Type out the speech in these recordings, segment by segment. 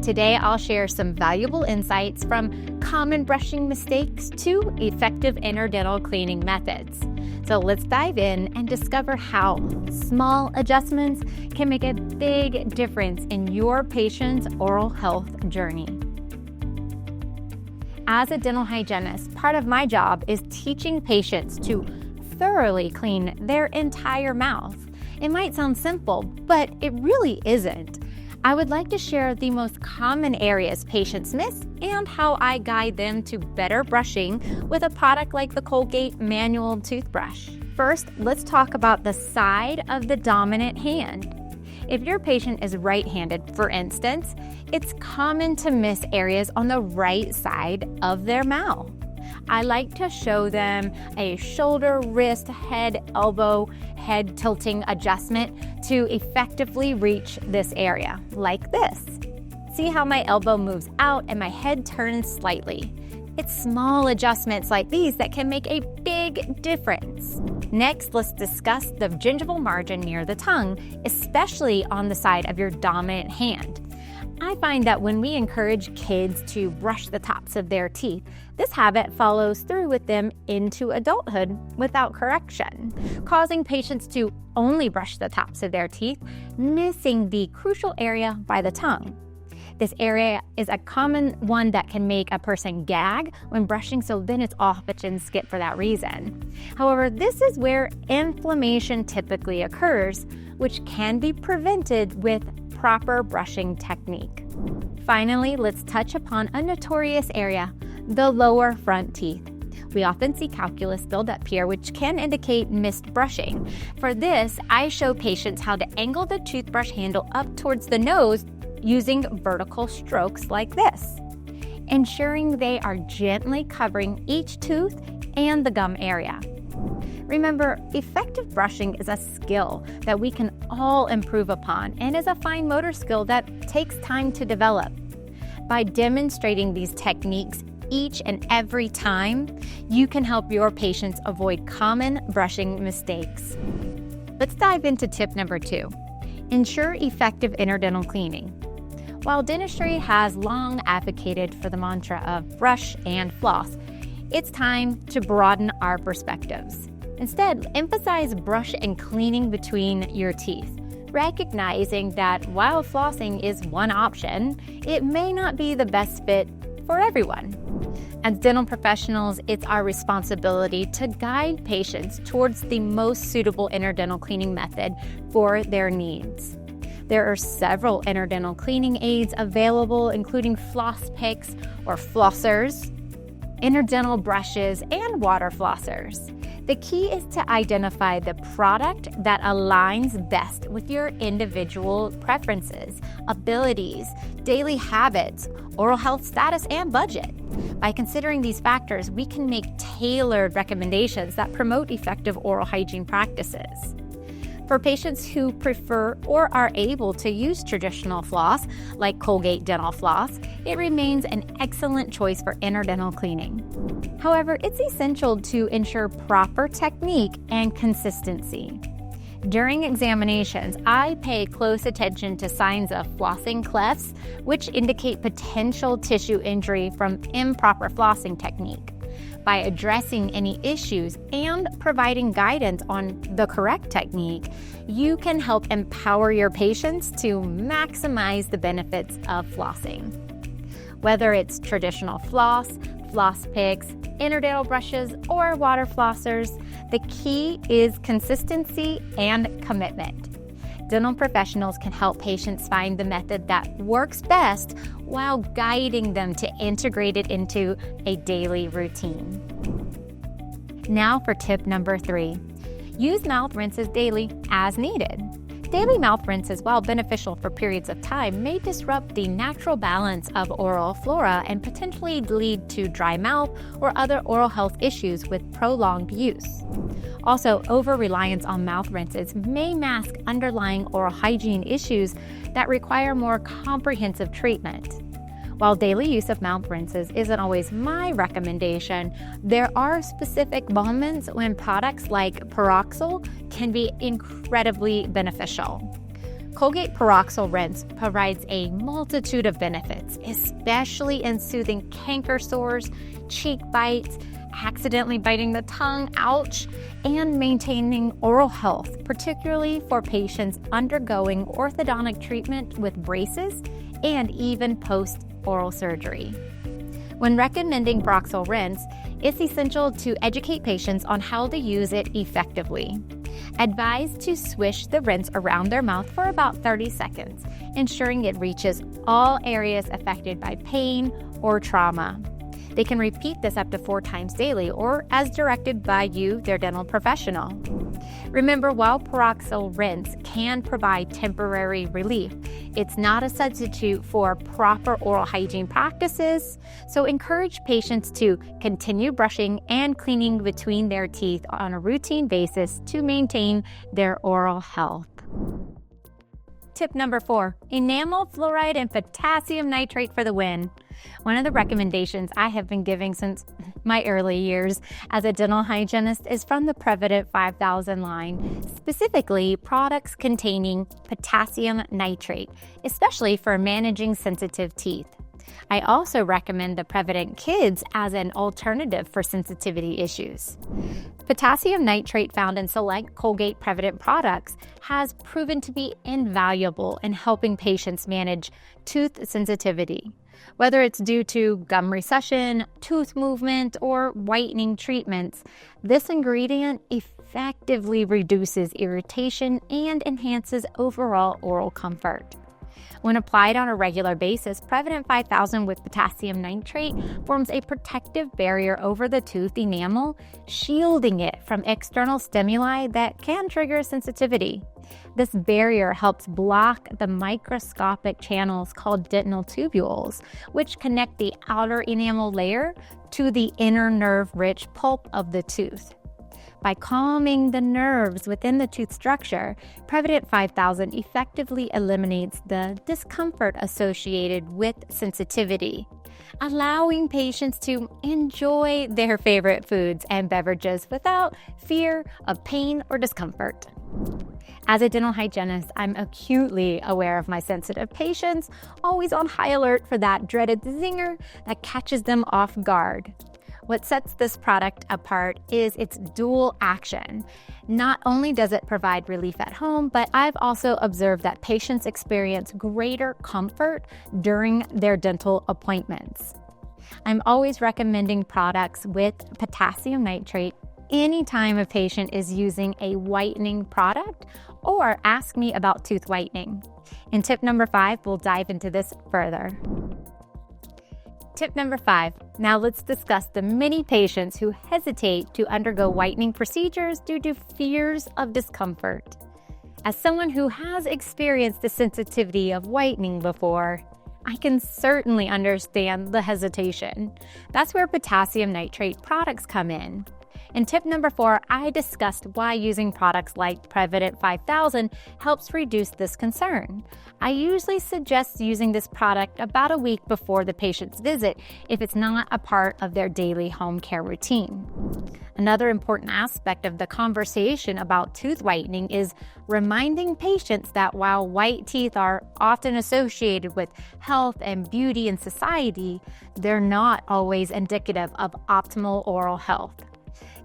Today, I'll share some valuable insights from common brushing mistakes to effective interdental cleaning methods. So let's dive in and discover how small adjustments can make a big difference in your patient's oral health journey. As a dental hygienist, part of my job is teaching patients to thoroughly clean their entire mouth. It might sound simple, but it really isn't. I would like to share the most common areas patients miss and how I guide them to better brushing with a product like the Colgate manual toothbrush. First, let's talk about the side of the dominant hand. If your patient is right-handed, for instance, it's common to miss areas on the right side of their mouth. I like to show them a shoulder, wrist, head, elbow, head tilting adjustment to effectively reach this area, like this. See how my elbow moves out and my head turns slightly. It's small adjustments like these that can make a big difference. Next, let's discuss the gingival margin near the tongue, especially on the side of your dominant hand. I find that when we encourage kids to brush the tops of their teeth, this habit follows through with them into adulthood without correction, causing patients to only brush the tops of their teeth, missing the crucial area by the tongue. This area is a common one that can make a person gag when brushing, so then it's off and skip for that reason. However, this is where inflammation typically occurs, which can be prevented with proper brushing technique. Finally, let's touch upon a notorious area, the lower front teeth. We often see calculus build up here, which can indicate missed brushing. For this, I show patients how to angle the toothbrush handle up towards the nose using vertical strokes like this, ensuring they are gently covering each tooth and the gum area. Remember, effective brushing is a skill that we can all improve upon and is a fine motor skill that takes time to develop. By demonstrating these techniques each and every time, you can help your patients avoid common brushing mistakes. Let's dive into tip number 2. Ensure effective interdental cleaning. While dentistry has long advocated for the mantra of brush and floss, it's time to broaden our perspectives. Instead, emphasize brush and cleaning between your teeth, recognizing that while flossing is one option, it may not be the best fit for everyone. As dental professionals, it's our responsibility to guide patients towards the most suitable interdental cleaning method for their needs. There are several interdental cleaning aids available, including floss picks or flossers, interdental brushes, and water flossers. The key is to identify the product that aligns best with your individual preferences, abilities, daily habits, oral health status, and budget. By considering these factors, we can make tailored recommendations that promote effective oral hygiene practices. For patients who prefer or are able to use traditional floss, like Colgate dental floss, it remains an excellent choice for interdental cleaning. However, it's essential to ensure proper technique and consistency. During examinations, I pay close attention to signs of flossing clefts, which indicate potential tissue injury from improper flossing technique. By addressing any issues and providing guidance on the correct technique, you can help empower your patients to maximize the benefits of flossing. Whether it's traditional floss picks, interdental brushes, or water flossers, the key is consistency and commitment. Dental professionals can help patients find the method that works best while guiding them to integrate it into a daily routine. Now for tip number 3. Use mouth rinses daily as needed. Daily mouth rinses, while beneficial for periods of time, may disrupt the natural balance of oral flora and potentially lead to dry mouth or other oral health issues with prolonged use. Also, over-reliance on mouth rinses may mask underlying oral hygiene issues that require more comprehensive treatment. While daily use of mouth rinses isn't always my recommendation, there are specific moments when products like Peroxyl can be incredibly beneficial. Colgate Peroxyl Rinse provides a multitude of benefits, especially in soothing canker sores, cheek bites, accidentally biting the tongue, ouch, and maintaining oral health, particularly for patients undergoing orthodontic treatment with braces and even post-oral surgery. When recommending Peroxyl Rinse, it's essential to educate patients on how to use it effectively. Advise to swish the rinse around their mouth for about 30 seconds, ensuring it reaches all areas affected by pain or trauma. They can repeat this up to 4 times daily or as directed by you, their dental professional. Remember, while Peroxyl Rinse can provide temporary relief, it's not a substitute for proper oral hygiene practices, so encourage patients to continue brushing and cleaning between their teeth on a routine basis to maintain their oral health. Tip number 4, enamel fluoride and potassium nitrate for the win. One of the recommendations I have been giving since my early years as a dental hygienist is from the Prevident 5000 line, specifically products containing potassium nitrate, especially for managing sensitive teeth. I also recommend the Prevident Kids as an alternative for sensitivity issues. Potassium nitrate found in select Colgate Prevident products has proven to be invaluable in helping patients manage tooth sensitivity. Whether it's due to gum recession, tooth movement, or whitening treatments, this ingredient effectively reduces irritation and enhances overall oral comfort. When applied on a regular basis, Prevident 5000 with potassium nitrate forms a protective barrier over the tooth enamel, shielding it from external stimuli that can trigger sensitivity. This barrier helps block the microscopic channels called dental tubules, which connect the outer enamel layer to the inner nerve-rich pulp of the tooth. By calming the nerves within the tooth structure, Prevident 5000 effectively eliminates the discomfort associated with sensitivity, allowing patients to enjoy their favorite foods and beverages without fear of pain or discomfort. As a dental hygienist, I'm acutely aware of my sensitive patients, always on high alert for that dreaded zinger that catches them off guard. What sets this product apart is its dual action. Not only does it provide relief at home, but I've also observed that patients experience greater comfort during their dental appointments. I'm always recommending products with potassium nitrate anytime a patient is using a whitening product or ask me about tooth whitening. In tip number 5, we'll dive into this further. Tip number 5. Now let's discuss the many patients who hesitate to undergo whitening procedures due to fears of discomfort. As someone who has experienced the sensitivity of whitening before, I can certainly understand the hesitation. That's where potassium nitrate products come in. In tip number 4, I discussed why using products like Prevident 5000 helps reduce this concern. I usually suggest using this product about a week before the patient's visit if it's not a part of their daily home care routine. Another important aspect of the conversation about tooth whitening is reminding patients that while white teeth are often associated with health and beauty in society, they're not always indicative of optimal oral health.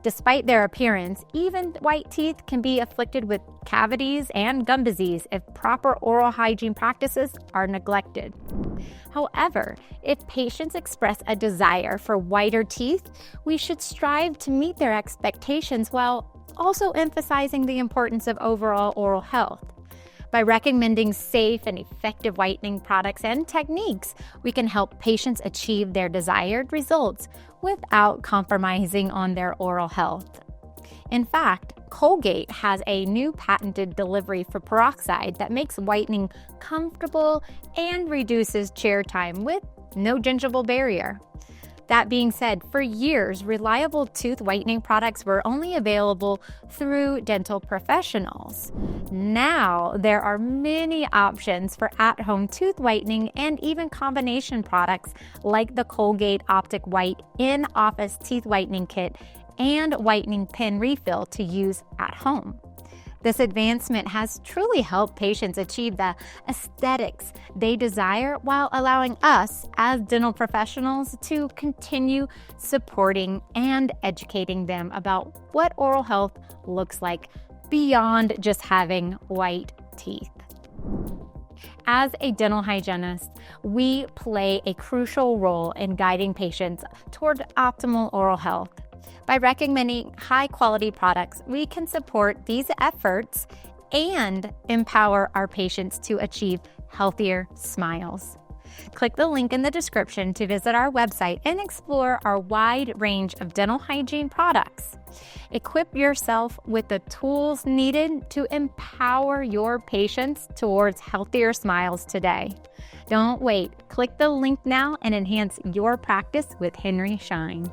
Despite their appearance, even white teeth can be afflicted with cavities and gum disease if proper oral hygiene practices are neglected. However, if patients express a desire for whiter teeth, we should strive to meet their expectations while also emphasizing the importance of overall oral health. By recommending safe and effective whitening products and techniques, we can help patients achieve their desired results without compromising on their oral health. In fact, Colgate has a new patented delivery for peroxide that makes whitening comfortable and reduces chair time with no gingival barrier. That being said, for years, reliable tooth whitening products were only available through dental professionals. Now, there are many options for at-home tooth whitening and even combination products like the Colgate Optic White in-office teeth whitening kit and whitening pen refill to use at home. This advancement has truly helped patients achieve the aesthetics they desire while allowing us as dental professionals to continue supporting and educating them about what oral health looks like beyond just having white teeth. As a dental hygienist, we play a crucial role in guiding patients toward optimal oral health. By recommending high-quality products, we can support these efforts and empower our patients to achieve healthier smiles. Click the link in the description to visit our website and explore our wide range of dental hygiene products. Equip yourself with the tools needed to empower your patients towards healthier smiles today. Don't wait. Click the link now and enhance your practice with Henry Schein.